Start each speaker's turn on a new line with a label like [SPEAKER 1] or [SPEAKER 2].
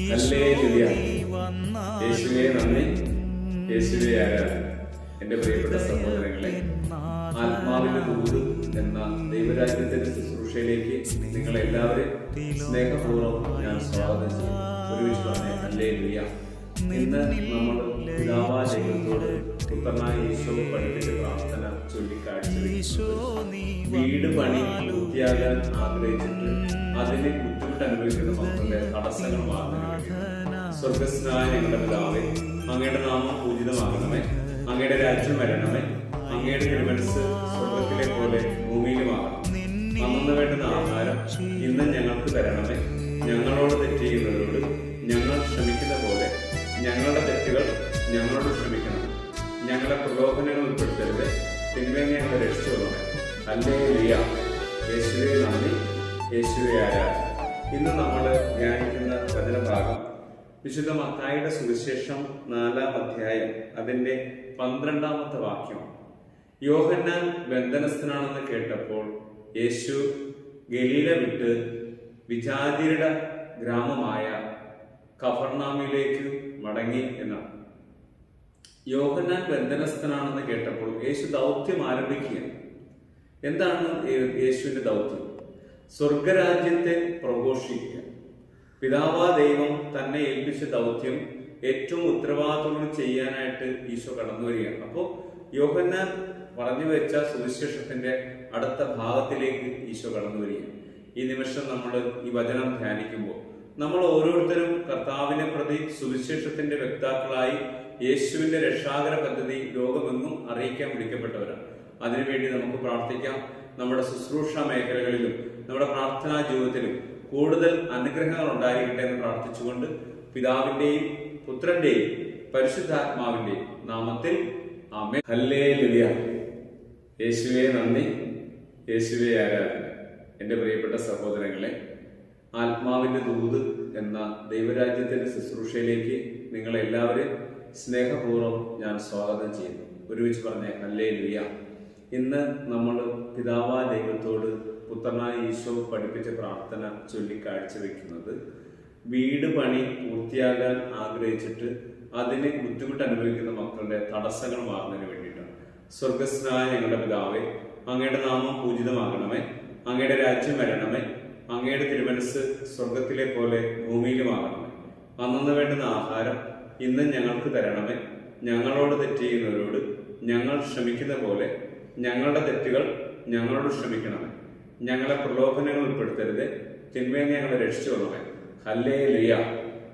[SPEAKER 1] Hallelujah. യേശുവേ നന്ദി, യേശുവേ ആരാധന. എന്റെ പ്രിയപ്പെട്ട സഹോദരങ്ങളെ, ആത്മാവിന്റെ ദൂത് എന്ന ദൈവരാജ്യത്തിന്റെ ശുശ്രൂഷയിലേക്ക് നിങ്ങളെല്ലാവരും സ്നേഹപൂർവ്വം ഞാൻ സ്വാഗതം ചെയ്യുന്നു. ഒരുമിച്ച് പറഞ്ഞേ ഹല്ലേലൂയ. ഇന്ന് നമ്മൾ പിതാവായ ദൈവത്തോട് പുത്രനായ ഈശോ പഠിപ്പിച്ച പ്രാർത്ഥന ചൊല്ലി കാഴ്ചവെക്കുന്നത് വീട് പണി പൂർത്തിയാകാൻ ആഗ്രഹിച്ചിട്ട് അതിന് ബുദ്ധിമുട്ട് അനുഭവിക്കുന്ന മക്കളുടെ തടസ്സങ്ങൾ മാറുന്നതിന് സ്വർഗസ്നായ ഞങ്ങളുടെ പിതാവേ, അങ്ങയുടെ നാമം പൂജിതമാകണമേ, അങ്ങയുടെ രാജ്യം വരണമേ, അങ്ങയുടെ തിരുമനസ്സ് സ്വർഗത്തിലെ പോലെ ഭൂമിയിലുമാകണം. അന്നു വേണ്ടുന്ന ആഹാരം ഇന്ന് ഞങ്ങൾക്ക് തരണമേ. ഞങ്ങളോട് തെറ്റ് ചെയ്യുന്നവരോട് ഞങ്ങൾ ക്ഷമിക്കുന്ന പോലെ ഞങ്ങളുടെ തെറ്റുകൾ ഞങ്ങളോട് ക്ഷമിക്കണം. ഞങ്ങളെ പ്രലോഭനങ്ങൾ ഉൾപ്പെടുത്തരുത്, തിന്മയെ ഞങ്ങളെ രക്ഷിച്ചുകൊള്ളണമേ. ഹല്ലേലൂയ. യേശുവേ നന്ദി, യേശുവേ ആരാധന. ഇന്ന് നമ്മൾ ധ്യാനിക്കുന്ന വചനഭാഗം വിശുദ്ധ മത്തായിയുടെ സുവിശേഷം 4-ാം അധ്യായം അതിന്റെ 12-ാമത്തെ വാക്യം. യോഹന്നാൻ ബന്ധനസ്ഥനാണെന്ന് കേട്ടപ്പോൾ യേശു ഗലീല വിട്ട് വിജാതിയുടെ ഗ്രാമമായ കഫർനാമിലേക്ക് മടങ്ങി എന്നാണ്. യോഹന്നാൻ ബന്ധനസ്ഥനാണെന്ന് കേട്ടപ്പോൾ യേശു ദൗത്യം ആരംഭിക്കുകയാണ്. എന്താണ് യേശുവിന്റെ ദൗത്യം? സ്വർഗരാജ്യത്തെ പ്രഘോഷിക്കുക. പിതാവാ ദൈവം തന്നെ ഏൽപ്പിച്ച ദൗത്യം ഏറ്റവും ഉത്തരവാദിത്തോടെ ചെയ്യാനായിട്ട് ഈശോ കടന്നു വരികയാണ്. അപ്പോൾ യോഹന്നാൻ പറഞ്ഞു വെച്ച സുവിശേഷത്തിന്റെ അടുത്ത ഭാഗത്തിലേക്ക് ഈശോ കടന്നു വരികയാണ്. ഈ നിമിഷം നമ്മൾ ഈ വചനം ധ്യാനിക്കുമ്പോൾ നമ്മൾ ഓരോരുത്തരും കർത്താവിനെ പ്രതി സുവിശേഷത്തിന്റെ വ്യക്താക്കളായി യേശുവിന്റെ രക്ഷാകര പദ്ധതി ലോകമെങ്ങും അറിയിക്കാൻ വിളിക്കപ്പെട്ടവരാണ്. അതിനുവേണ്ടി നമുക്ക് പ്രാർത്ഥിക്കാം. നമ്മുടെ ശുശ്രൂഷ മേഖലകളിലും നമ്മുടെ പ്രാർത്ഥനാ ജീവിതത്തിലും കൂടുതൽ അനുഗ്രഹങ്ങൾ ഉണ്ടായിരിക്കട്ടെ എന്ന് പ്രാർത്ഥിച്ചുകൊണ്ട് പിതാവിന്റെയും പുത്രന്റെയും പരിശുദ്ധാത്മാവിന്റെയും നാമത്തിൽ ആമേൻ. ഹല്ലേലൂയ. യേശുവേ നന്ദി, യേശുവേ ആരാധന. എന്റെ പ്രിയപ്പെട്ട സഹോദരങ്ങളെ, ആത്മാവിന്റെ ദൂത് എന്ന ദൈവരാജ്യത്തിന്റെ ശുശ്രൂഷയിലേക്ക് നിങ്ങളെല്ലാവരും സ്നേഹപൂർവ്വം ഞാൻ സ്വാഗതം ചെയ്യുന്നു. ഒരുമിച്ച് പറഞ്ഞേ ഹല്ലേലൂയ. ഇന്ന് നമ്മൾ പിതാവായ ദൈവത്തോട് പുത്രനായ ഈശോ പഠിപ്പിച്ച പ്രാർത്ഥന ചൊല്ലി കാഴ്ചവെക്കുന്നത് വീട് പണി പൂർത്തിയാകാൻ ആഗ്രഹിച്ചിട്ട് അതിന് ബുദ്ധിമുട്ട് അനുഭവിക്കുന്ന മക്കളുടെ തടസ്സങ്ങൾ മാറുന്നതിന് വേണ്ടിയിട്ടാണ്. സ്വർഗസ്നായ ഞങ്ങളുടെ പിതാവേ, അങ്ങയുടെ നാമം പൂജിതമാകണമേ, അങ്ങയുടെ രാജ്യം വരണമേ, അങ്ങയുടെ തിരുമനസ്സ് സ്വർഗത്തിലെ പോലെ ഭൂമിയിലുമാകണമേ. അന്നു വേണ്ടുന്ന ആഹാരം ഇന്ന് ഞങ്ങൾക്ക് തരണമേ. ഞങ്ങളോട് തെറ്റ് ചെയ്യുന്നവരോട് ഞങ്ങൾ ക്ഷമിക്കുന്ന പോലെ ഞങ്ങളുടെ തെറ്റുകൾ ഞങ്ങളോട് ക്ഷമിക്കണമേ. ഞങ്ങളെ പ്രലോഭനങ്ങൾ ഉൾപ്പെടുത്തരുത്, തിന്മയെ ഞങ്ങളെ രക്ഷിച്ചുകൊള്ളണമേ. ഹല്ലേലൂയ.